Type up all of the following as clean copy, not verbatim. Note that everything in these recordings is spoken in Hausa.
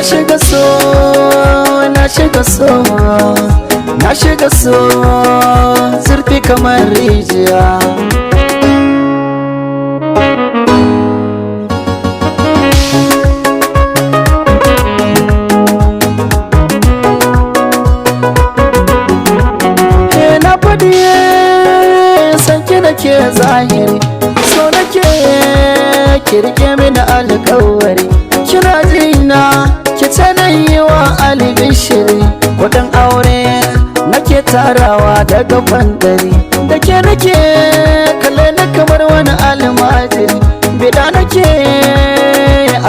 shiga so, na shiga so, na shiga so, zurfi kamar rijiya. Na faɗi sanki nake zahiri, so nake kirke mini alƙawari. Kina jina ki yi wa albishiri, kudin aure nake tarawa daga bandari. Da ke nake kalle na kamar wani almajiri, bida nake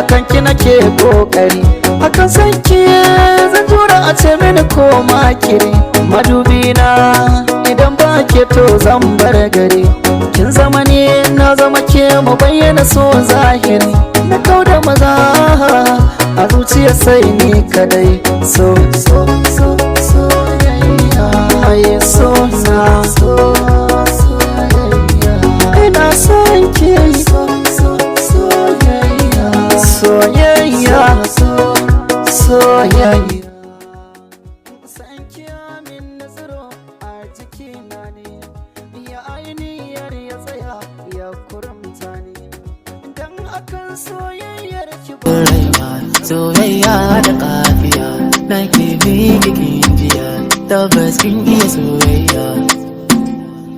akan ki nake kokari. Akan sanki zan tura a ce mini ko makiri. Madubina idan ba ke to zan bar gari. Kin zama ne na zama ke, mu bayyana so zahiri. Na kauda maza a zuciya sai ni kadai. So so so soyayya, aye so na so soyayya, ina son ki. So so soyayya, soyayya, soyayya. San ki amin nazaro a jikina ne, ya ainihar ya tsaya ya kurumta ne. Dan akan soyayyar ki Rayuwa soyayya da kafiya, na ke miki kinjiya, tabbas kin iya soyayya.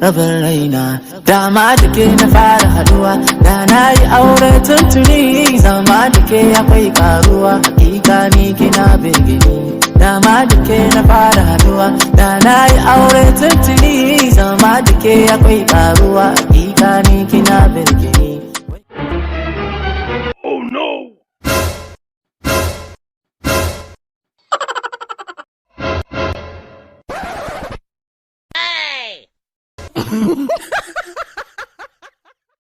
Rabin raina dama da ke na fara haduwa, da na yi aure tuntuni. Zama da ke akwai karuwa, hakika ni kina birgini. Dama da ke na fara haduwa, da na yi aure tuntuni. Zama da ke akwai karuwa, hakika ni kina birgini. Oh no! Hey!